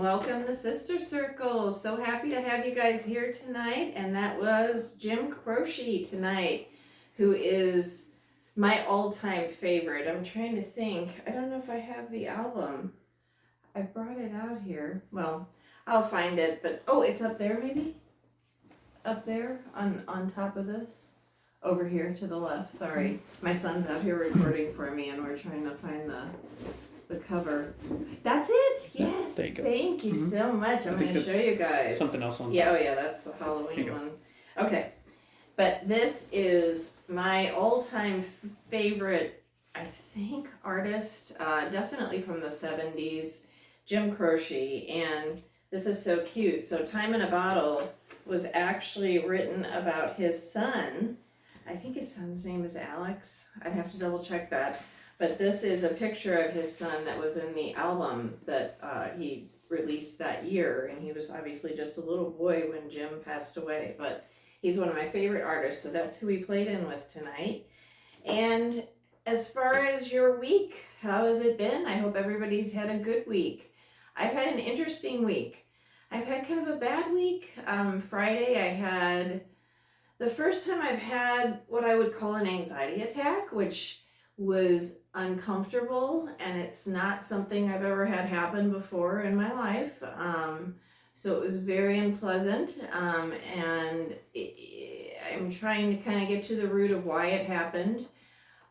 Welcome to Sister Circle. So happy to have you guys here tonight. And that was Jim Croce tonight, who is my all-time favorite. I'm trying to think. I don't know if I have the album. I brought it out here. Well, I'll find it, but oh, it's up there maybe? Up there on top of this? Over here to the left. Sorry. My son's out here recording for me and we're trying to find the cover. That's it. Yes. There you go. Thank you so much. I'm going to show you guys. Something else on top. Yeah, oh yeah, that's the Halloween one. Okay. But this is my all-time favorite, I think, artist, definitely from the 70s, Jim Croce, and this is so cute. So Time in a Bottle was actually written about his son. I think his son's name is Alex. I'd have to double check that. But this is a picture of his son that was in the album that he released that year. And he was obviously just a little boy when Jim passed away. But he's one of my favorite artists. So that's who we played in with tonight. And as far as your week, how has it been? I hope everybody's had a good week. I've had an interesting week. I've had kind of a bad week. Friday I had the first time I've had what I would call an anxiety attack, which was uncomfortable, and it's not something I've ever had happen before in my life. So it was very unpleasant, and I'm trying to kind of get to the root of why it happened.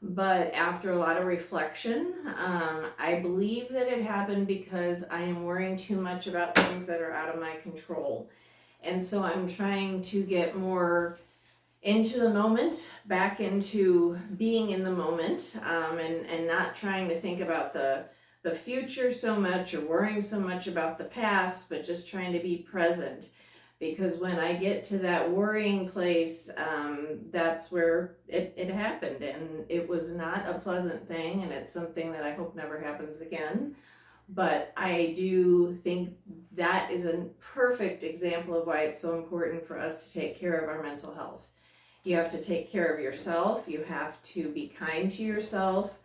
But after a lot of reflection, I believe that it happened because I am worrying too much about things that are out of my control. And so I'm trying to get more into the moment, back into being in the moment, and not trying to think about the future so much or worrying so much about the past, but just trying to be present. Because when I get to that worrying place, that's where it happened, and it was not a pleasant thing, and it's something that I hope never happens again. But I do think that is a perfect example of why it's so important for us to take care of our mental health. You have to take care of yourself, you have to be kind to yourself,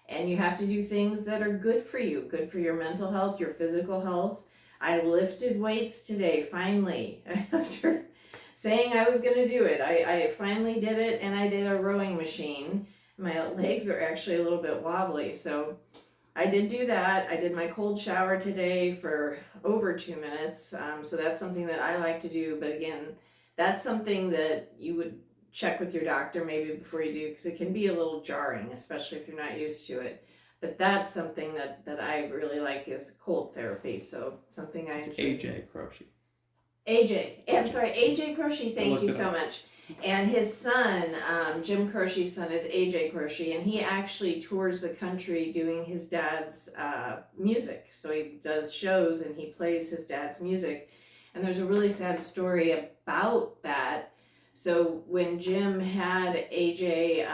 and you have to do things that are good for you, good for your mental health, your physical health. I lifted weights today, finally, after saying I was going to do it. I finally did it, and I did a rowing machine. My legs are actually a little bit wobbly, so I did do that. I did my cold shower today for over 2 minutes, so that's something that I like to do, but again, that's something that you would check with your doctor maybe before you do, because it can be a little jarring, especially if you're not used to it. But that's something that I really like is cold therapy. So something I enjoy. AJ Croce. AJ Croce, thank you so much. And his son, Jim Croce's son, is AJ Croce, and he actually tours the country doing his dad's music. So he does shows and he plays his dad's music. And there's a really sad story about that. So when Jim had AJ,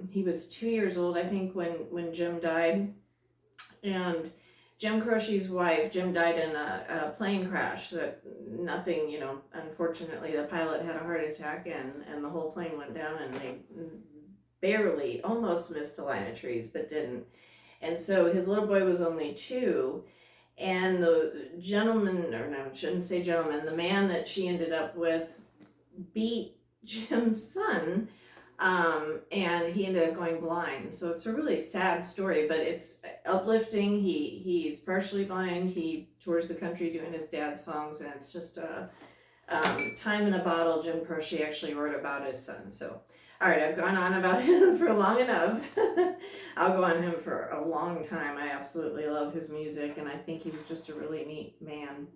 he was 2 years old, I think, when Jim died. And Jim Croce's wife, Jim died in a plane crash. That nothing, unfortunately, the pilot had a heart attack and the whole plane went down, and they barely, almost missed a line of trees, but didn't. And so his little boy was only 2. And the gentleman, or no, I shouldn't say gentleman, the man that she ended up with beat Jim's son, and he ended up going blind. So it's a really sad story, but it's uplifting. He's partially blind. He tours the country doing his dad's songs, and it's just a Time in a Bottle. Jim Croce actually wrote about his son. So, all right, I've gone on about him for long enough. I'll go on him for a long time. I absolutely love his music, and I think he was just a really neat man.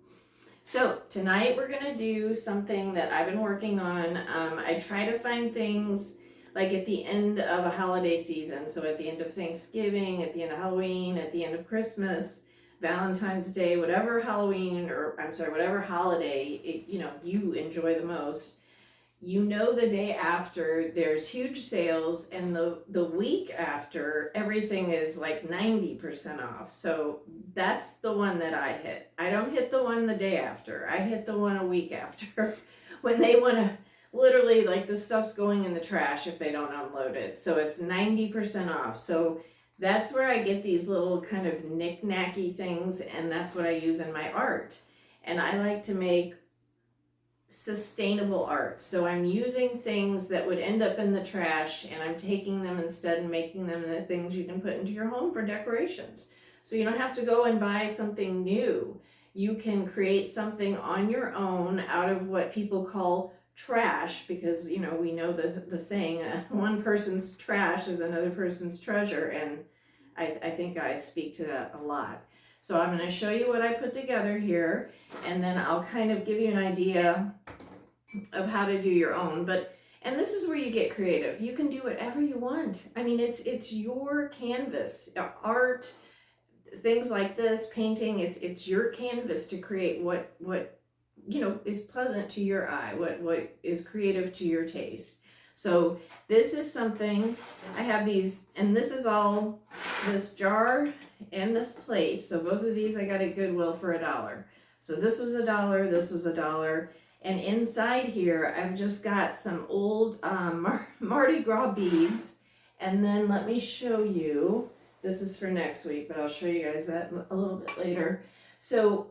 So tonight we're going to do something that I've been working on. I try to find things like at the end of a holiday season. So at the end of Thanksgiving, at the end of Halloween, at the end of Christmas, Valentine's Day, whatever whatever holiday, you enjoy the most. The day after there's huge sales, and the week after everything is like 90% off. So that's the one that I hit. I don't hit the one the day after. I hit the one a week after when they want to literally, like, the stuff's going in the trash if they don't unload it. So it's 90% off. So that's where I get these little kind of knick-knacky things, and that's what I use in my art. And I like to make sustainable art. So I'm using things that would end up in the trash, and I'm taking them instead and making them the things you can put into your home for decorations. So you don't have to go and buy something new. You can create something on your own out of what people call trash, because you know we know the saying, one person's trash is another person's treasure, and I think I speak to that a lot. So I'm going to show you what I put together here, and then I'll kind of give you an idea of how to do your own. And this is where you get creative. You can do whatever you want. I mean, it's your canvas. Art, things like this, painting, it's your canvas to create what you know is pleasant to your eye, what is creative to your taste. So this is something, I have these, and this is all, this jar and this plate. So both of these I got at Goodwill for $1. So this was $1, this was $1. And inside here, I've just got some old Mardi Gras beads. And then let me show you, this is for next week, but I'll show you guys that a little bit later. So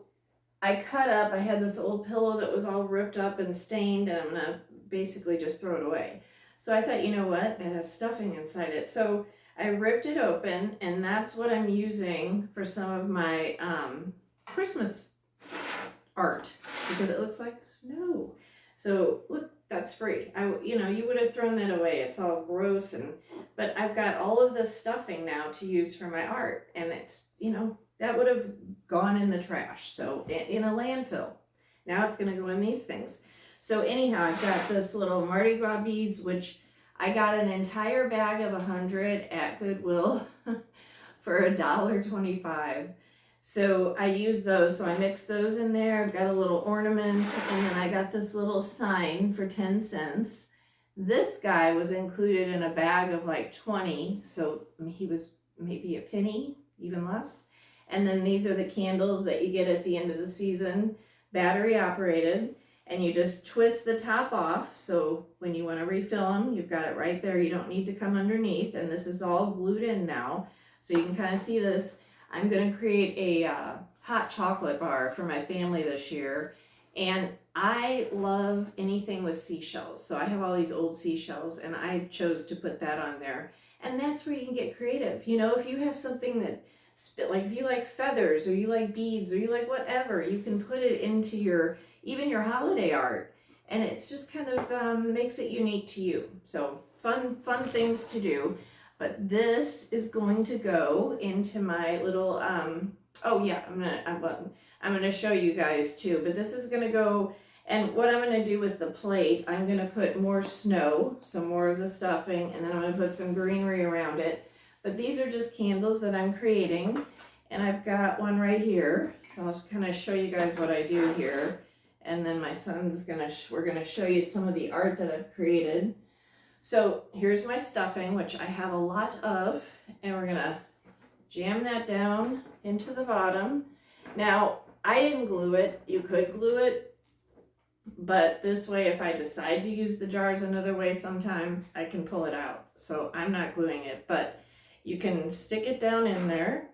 I cut up, I had this old pillow that was all ripped up and stained, and I'm gonna basically just throw it away. So I thought, you know what, that has stuffing inside it. So I ripped it open, and that's what I'm using for some of my Christmas art, because it looks like snow. So look, that's free. You would have thrown that away. It's all gross, but I've got all of this stuffing now to use for my art, and it's, that would have gone in the trash. So in a landfill. Now it's going to go in these things. So anyhow, I've got this little Mardi Gras beads, which I got an entire bag of 100 at Goodwill for $1.25. So I use those. So I mixed those in there. I've got a little ornament, and then I got this little sign for 10 cents. This guy was included in a bag of like 20. So he was maybe a penny, even less. And then these are the candles that you get at the end of the season, battery operated, and you just twist the top off. So when you want to refill them, you've got it right there. You don't need to come underneath. And this is all glued in now. So you can kind of see this. I'm going to create a hot chocolate bar for my family this year. And I love anything with seashells. So I have all these old seashells, and I chose to put that on there. And that's where you can get creative. If you have something that, like if you like feathers, or you like beads, or you like whatever, you can put it into even your holiday art. And it's just kind of makes it unique to you. So fun things to do. But this is going to go into my little, oh yeah, I'm gonna show you guys too, but this is gonna go, and what I'm gonna do with the plate, I'm gonna put more snow, some more of the stuffing, and then I'm gonna put some greenery around it. But these are just candles that I'm creating, and I've got one right here, so I'll kind of show you guys what I do here. And then my son's we're gonna show you some of the art that I've created. So here's my stuffing, which I have a lot of, and we're gonna jam that down into the bottom. Now, I didn't glue it. You could glue it, but this way, if I decide to use the jars another way sometime, I can pull it out. So I'm not gluing it, but you can stick it down in there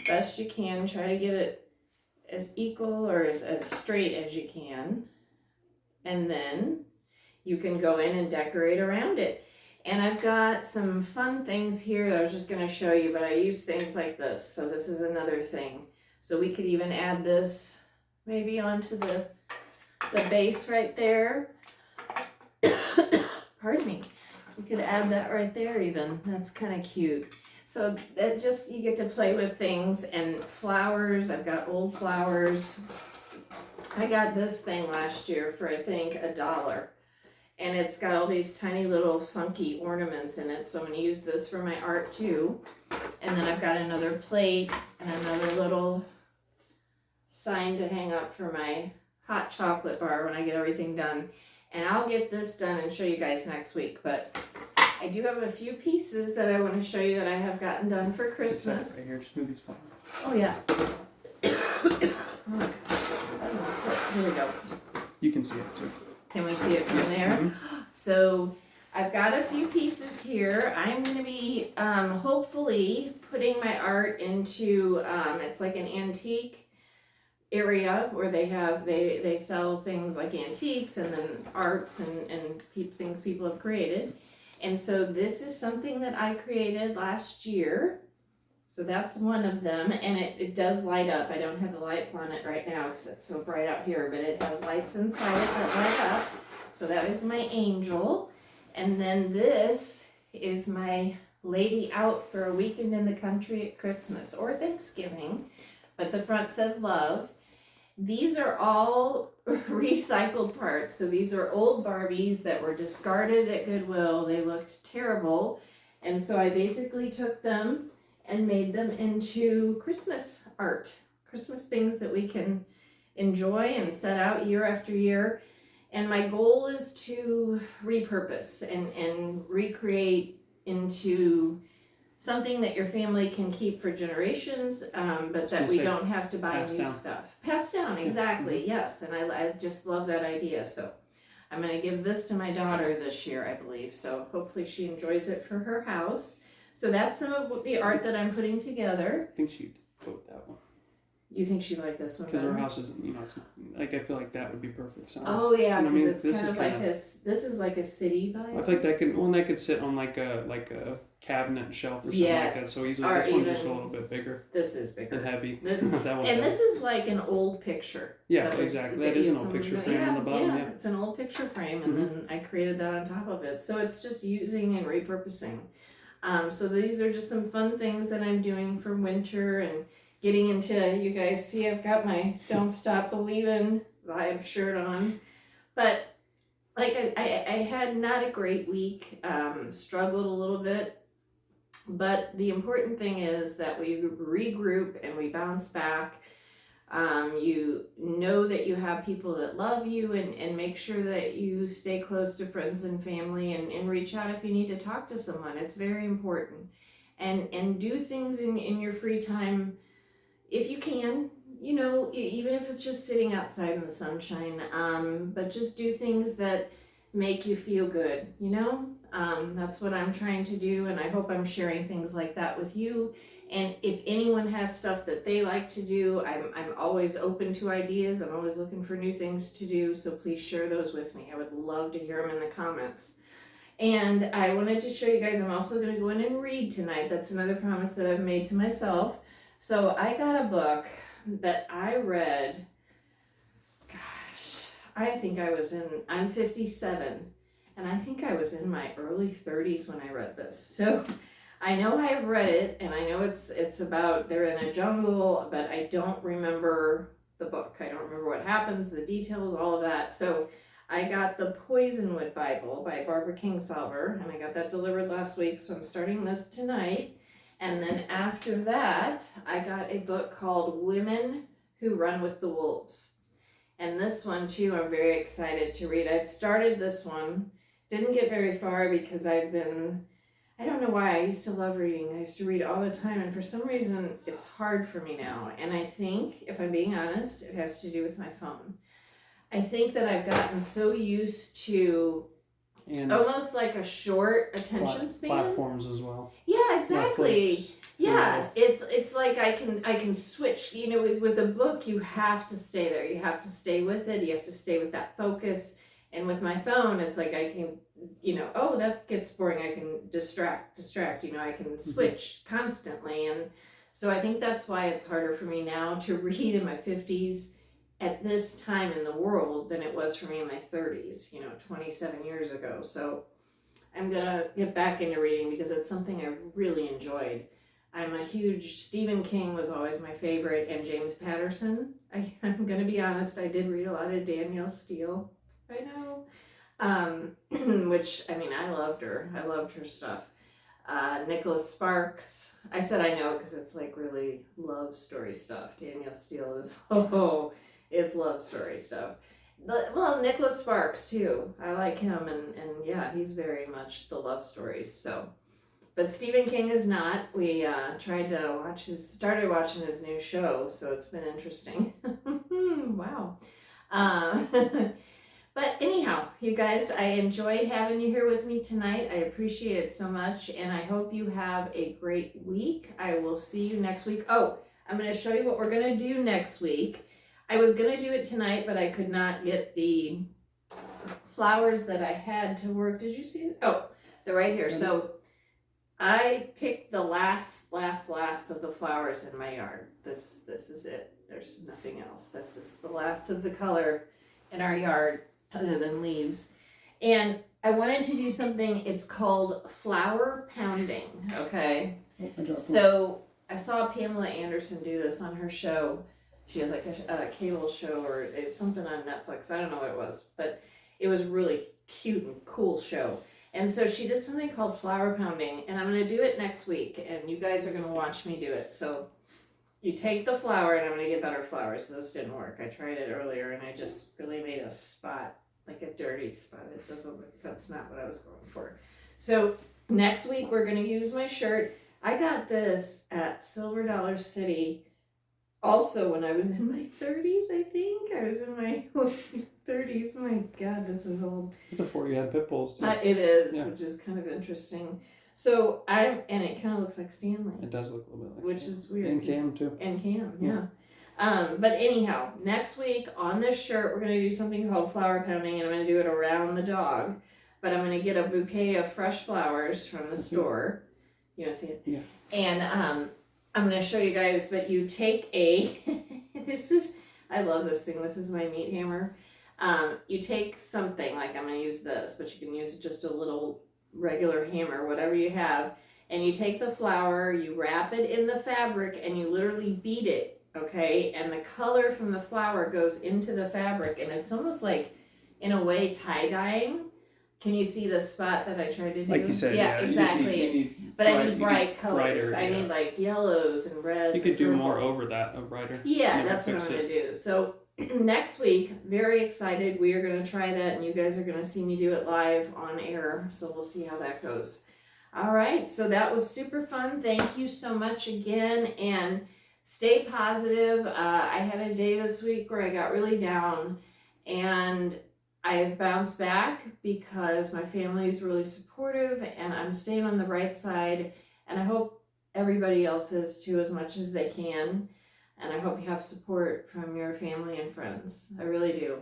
best you can. Try to get it as equal or as straight as you can. And then you can go in and decorate around it. And I've got some fun things here that I was just going to show you, but I use things like this. So this is another thing. So we could even add this maybe onto the base right there. Pardon me. We could add that right there even. That's kind of cute. So that just, you get to play with things. And flowers, I've got old flowers. I got this thing last year for I think $1. And it's got all these tiny little funky ornaments in it. So I'm going to use this for my art too. And then I've got another plate and another little sign to hang up for my hot chocolate bar when I get everything done. And I'll get this done and show you guys next week. But I do have a few pieces that I want to show you that I have gotten done for Christmas. Right here, just move these forward. Oh yeah. Oh, here we go. You can see it too. Can we see it from there? Mm-hmm. So I've got a few pieces here. I'm going to be hopefully putting my art into, it's like an antique area where they sell things like antiques and then arts and things people have created. And so this is something that I created last year. So that's one of them, and it does light up. I don't have the lights on it right now because it's so bright out here, but it has lights inside it that light up. So that is my angel. And then this is my lady out for a weekend in the country at Christmas or Thanksgiving, but the front says love. These are all recycled parts. So these are old Barbies that were discarded at Goodwill. They looked terrible. And so I basically took them and made them into Christmas art, Christmas things that we can enjoy and set out year after year. And my goal is to repurpose and recreate into something that your family can keep for generations, but that we don't have to buy new stuff. Pass down, exactly, yes. And I just love that idea. So I'm going to give this to my daughter this year, I believe. So hopefully she enjoys it for her house. So that's some of the art that I'm putting together. I think she'd go with that one. You think she'd like this one better? Because her house is, it's like, I feel like that would be perfect size. Oh yeah, because it's kind of like this is like a city vibe. I feel like that could sit on like a cabinet shelf or something like that so easily. This one's just a little bit bigger. This is bigger. And heavy. This is like an old picture. Yeah, exactly. That is an old picture frame on the bottom. Yeah, it's an old picture frame, and then I created that on top of it. So it's just using and repurposing. So these are just some fun things that I'm doing for winter and getting into. You guys see I've got my Don't Stop Believin' vibe shirt on. But like I had not a great week, struggled a little bit. But the important thing is that we regroup and we bounce back. You know that you have people that love you and make sure that you stay close to friends and family and reach out if you need to talk to someone. It's very important. And do things in your free time if you can, even if it's just sitting outside in the sunshine. But just do things that make you feel good, That's what I'm trying to do, and I hope I'm sharing things like that with you. And if anyone has stuff that they like to do, I'm always open to ideas. I'm always looking for new things to do, so please share those with me. I would love to hear them in the comments. And I wanted to show you guys, I'm also going to go in and read tonight. That's another promise that I've made to myself. So I got a book that I read, I think I'm 57, and I think I was in my early 30s when I read this. So I know I've read it, and I know it's about they're in a jungle, but I don't remember the book. I don't remember what happens, the details, all of that. So I got the Poisonwood Bible by Barbara Kingsolver, and I got that delivered last week, so I'm starting this tonight. And then after that, I got a book called Women Who Run with the Wolves. And this one, too, I'm very excited to read. I'd started this one, didn't get very far because I don't know why, I used to love reading. I used to read all the time, and for some reason, it's hard for me now. And I think, if I'm being honest, it has to do with my phone. I think that I've gotten so used to almost like a short attention span. Platforms as well. Yeah, exactly. Netflix. Yeah, it's like I can switch. With a book, you have to stay there. You have to stay with it. You have to stay with that focus. And with my phone, it's like I can, that gets boring. I can distract. I can switch constantly. And so I think that's why it's harder for me now to read in my 50s at this time in the world than it was for me in my 30s, 27 years ago. So I'm going to get back into reading because it's something I really enjoyed. I'm a huge, Stephen King was always my favorite, and James Patterson. I'm going to be honest, I did read a lot of Danielle Steele. I know. Which, I loved her. I loved her stuff. Nicholas Sparks. I said I know because it's like really love story stuff. Danielle Steele is, it's love story stuff. Well, Nicholas Sparks too. I like him, and yeah, he's very much the love stories. So, but Stephen King is not. We started watching his new show, so it's been interesting. Wow. But anyhow, you guys, I enjoyed having you here with me tonight. I appreciate it so much, and I hope you have a great week. I will see you next week. Oh, I'm going to show you what we're going to do next week. I was going to do it tonight, but I could not get the flowers that I had to work. Did you see it? Oh, they're right here. So I picked the last of the flowers in my yard. This is it. There's nothing else. This is the last of the color in our yard other than leaves. And I wanted to do something, it's called flower pounding, okay? So I saw Pamela Anderson do this on her show. She has like a cable show, or it's something on Netflix. I don't know what it was, but it was really cute and cool show. And so she did something called flower pounding, and I'm going to do it next week, and you guys are going to watch me do it. So you take the flour, and I'm going to get better flowers. Those didn't work. I tried it earlier, and I just really made a spot, like a dirty spot. It doesn't look, that's not what I was going for. So next week, we're going to use my shirt. I got this at Silver Dollar City also when I was in my 30s, I think. I was in my 30s. My God, this is old. Before you had pit bulls, too. It is, which is kind of interesting. So and it kind of looks like Stanley. It does look a little bit like which Stanley. Is weird. And Cam, too. And Cam, yeah. But anyhow, next week on this shirt, we're going to do something called flower pounding, and I'm going to do it around the dog. But I'm going to get a bouquet of fresh flowers from the store. You want to see it? Yeah. And I'm going to show you guys, but you take I love this thing. This is my meat hammer. You take something, like I'm going to use this, but you can use just a little regular hammer, whatever you have, and you take the flour, you wrap it in the fabric, and you literally beat it, okay? And the color from the flour goes into the fabric, and it's almost like, in a way, tie-dyeing. Can you see the spot that I tried to do? Like you said, yeah. Exactly. I need bright colors. I need like yellows and reds. You could do purples. more over that, a brighter. Yeah, that's what I'm going to do. So next week, very excited. We are going to try that, and you guys are going to see me do it live on air. So we'll see how that goes. All right. So that was super fun. Thank you so much again, and stay positive. I had a day this week where I got really down, and I have bounced back because my family is really supportive, and I'm staying on the bright side, and I hope everybody else is too, as much as they can. And I hope you have support from your family and friends. I really do.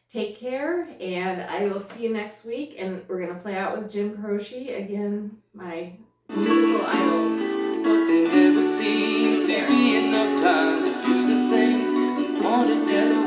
Take care, and I will see you next week. And we're going to play out with Jim Croce, again, my musical idol. But there never seems to be enough time to do the things we want to do.